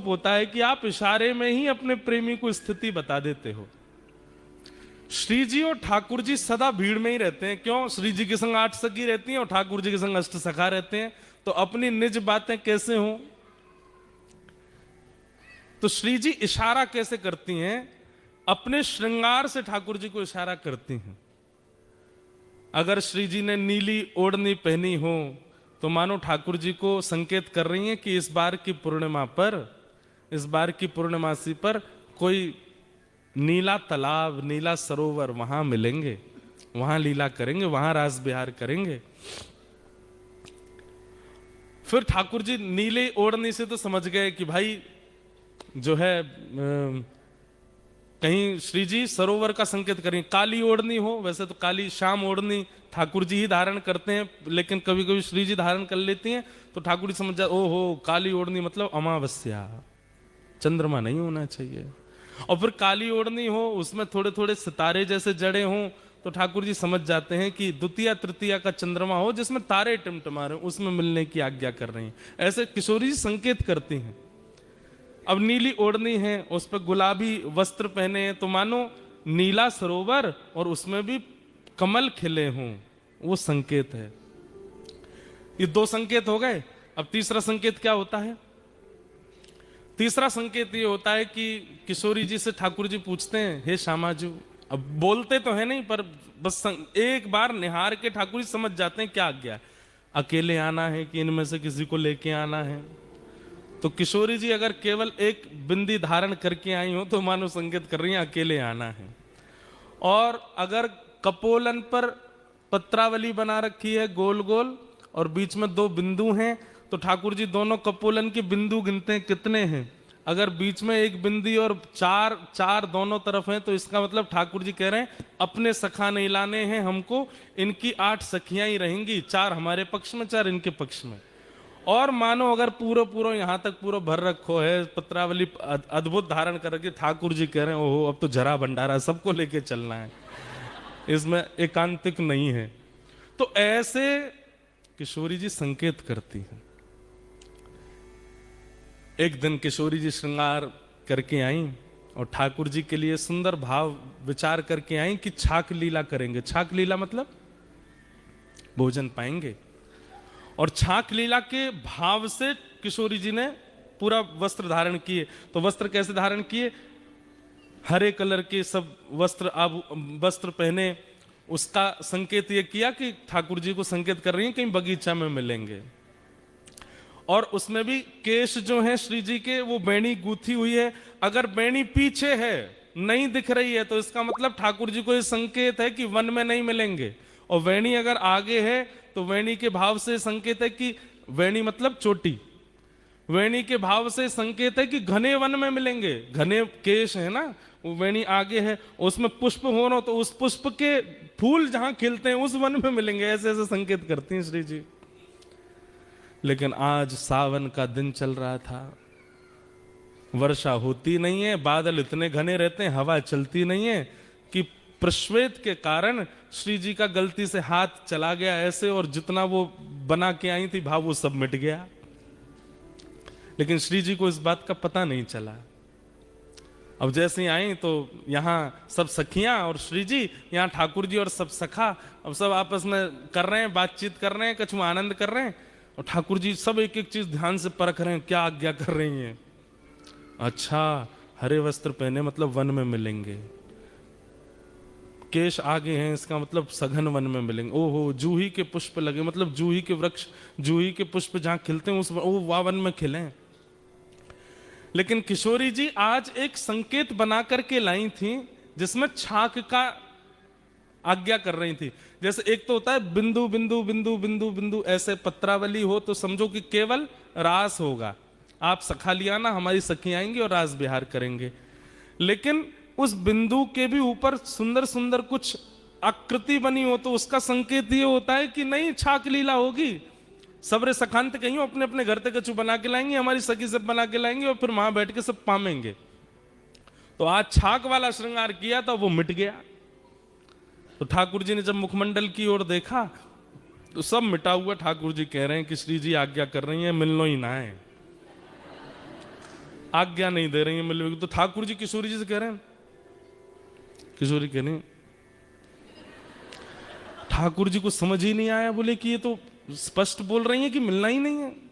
स्वरूप होता है कि आप इशारे में ही अपने प्रेमी को स्थिति बता देते हो। श्री जी और ठाकुर जी सदा भीड़ में ही रहते हैं। क्यों? श्री जी के संग 8 सखी रहती हैं और ठाकुर जी के संग 8 सखा रहते हैं, तो अपनी निज बातें कैसे हों? तो श्री जी इशारा कैसे करती हैं? अपने श्रृंगार से ठाकुर जी को इशारा करती हैं। अगर श्री जी ने नीली ओढ़नी पहनी हो तो मानो ठाकुर जी को संकेत कर रही हैं कि इस बार की पूर्णिमा पर, इस बार की पूर्णमासी पर कोई नीला तालाब, नीला सरोवर, वहां मिलेंगे, वहां लीला करेंगे, वहां रास विहार करेंगे। फिर ठाकुर जी नीले ओढ़नी से तो समझ गए कि भाई जो है कहीं श्री जी सरोवर का संकेत करें। काली ओढ़नी हो, वैसे तो काली श्याम ओढ़नी ठाकुर जी ही धारण करते हैं, लेकिन कभी कभी श्री जी धारण कर लेती हैं, तो ठाकुर जी समझ जाए ओहो काली ओढ़नी मतलब अमावस्या, चंद्रमा नहीं होना चाहिए। और फिर काली ओढ़नी हो, उसमें थोड़े थोड़े सितारे जैसे जड़े हों, तो ठाकुर जी समझ जाते हैं कि द्वितीया तृतीया का चंद्रमा हो जिसमें तारे टिमटिमा रहे, उसमें मिलने की आज्ञा कर रही हैं। ऐसे किशोरी जी संकेत करती हैं। अब नीली ओढ़नी है, उस पर गुलाबी वस्त्र पहने हैं, तो मानो नीला सरोवर और उसमें भी कमल खिले हों, वो संकेत है। ये 2 संकेत हो गए। अब तीसरा संकेत क्या होता है? तीसरा संकेत ये होता है कि किशोरी जी से ठाकुर जी पूछते हैं, हे श्यामाजू, अब बोलते तो है नहीं पर बस एक बार निहार के ठाकुर जी समझ जाते हैं क्या आज्ञा है। अकेले आना है कि इनमें से किसी को लेके आना है? तो किशोरी जी अगर केवल एक बिंदी धारण करके आई हो तो मानो संकेत कर रही हैं अकेले आना है। और अगर कपोलन पर पत्रावली बना रखी है गोल गोल और बीच में 2 बिंदु हैं, तो ठाकुर जी दोनों कपोलन के बिंदु गिनते हैं कितने हैं। अगर बीच में एक बिंदी और 4 दोनों तरफ हैं, तो इसका मतलब ठाकुर जी कह रहे हैं अपने सखा नहीं लाने हैं हमको, इनकी 8 सखियां ही रहेंगी, 4 हमारे पक्ष में 4 इनके पक्ष में। और मानो अगर पूरा यहां तक पूरा भर रखो है, पत्रावली अद्भुत धारण कर रखी, ठाकुर जी कह रहे हैं ओहो अब तो जरा भंडारा सबको लेके चलना है, इसमें एकांतिक नहीं है। तो ऐसे किशोरी जी संकेत करती हैं। एक दिन किशोरी जी श्रृंगार करके आई और ठाकुर जी के लिए सुंदर भाव विचार करके आई कि छाक लीला करेंगे। छाक लीला मतलब भोजन पाएंगे। और छाक लीला के भाव से किशोरी जी ने पूरा वस्त्र धारण किए। तो वस्त्र कैसे धारण किए? हरे कलर के सब वस्त्र पहने। उसका संकेत ये किया कि ठाकुर जी को संकेत कर रही हैं कहीं बगीचा में मिलेंगे। और उसमें भी केश जो है श्री जी के वो बेणी गूंथी हुई है। अगर बेणी पीछे है नहीं दिख रही है तो इसका मतलब ठाकुर जी को ये संकेत है कि वन में नहीं मिलेंगे। और वेणी अगर आगे है तो वेणी के भाव से संकेत है कि वेणी मतलब चोटी, वेणी के भाव से संकेत है कि घने वन में मिलेंगे। घने केश है ना, वो वेणी आगे है, उसमें पुष्प हो ना तो उस पुष्प के फूल जहां खिलते हैं उस वन में मिलेंगे। ऐसे ऐसे संकेत करती हैं श्री जी। लेकिन आज सावन का दिन चल रहा था, वर्षा होती नहीं है, बादल इतने घने रहते हैं, हवा चलती नहीं है कि प्रश्वेत के कारण श्री जी का गलती से हाथ चला गया ऐसे, और जितना वो बना के आई थी भाव वो सब मिट गया। लेकिन श्री जी को इस बात का पता नहीं चला। अब जैसे ही आई तो यहाँ सब सखियां और श्री जी, यहाँ ठाकुर जी और सब सखा, अब सब आपस में कर रहे हैं, बातचीत कर रहे हैं, कछु आनंद कर रहे हैं। और ठाकुर जी सब एक एक चीज ध्यान से परख रहे हैं, क्या आज्ञा कर रही हैं। अच्छा, हरे वस्त्र पहने मतलब वन में मिलेंगे, केश आगे हैं इसका मतलब सघन वन में मिलेंगे। ओहो, जूही के पुष्प लगे मतलब जूही के वृक्ष, जूही के पुष्प जहां खिलते हैं उस वन में खिले। लेकिन किशोरी जी आज एक संकेत बना करके लाई थी जिसमें छाक का आज्ञा कर रही थी। जैसे एक तो होता है बिंदु बिंदु बिंदु बिंदु बिंदु, ऐसे पत्रावली हो तो समझो कि केवल रास होगा, आप सखा लिया ना, हमारी सखी आएंगी और रास विहार करेंगे। लेकिन उस बिंदु के भी ऊपर सुंदर सुंदर कुछ आकृति बनी हो तो उसका संकेत ये होता है कि नहीं छाक लीला होगी। सबरे सखांत कहीं अपने अपने घर तक कछु बना के लाएंगे, हमारी सखी सब बना के लाएंगे और फिर वहां बैठ के सब पामेंगे। तो आज छाक वाला श्रृंगार किया था वो मिट गया। तो ठाकुर जी ने जब मुखमंडल की ओर देखा तो सब मिटा हुआ। ठाकुर जी कह रहे हैं कि श्री जी आज्ञा कर रही हैं मिलनो ही ना है, आज्ञा नहीं दे रही है मिलने की। तो ठाकुर जी किशोरी जी से कह रहे हैं, किशोरी कह रहे हैं ठाकुर जी को समझ ही नहीं आया, बोले कि ये तो स्पष्ट बोल रही है कि मिलना ही नहीं है।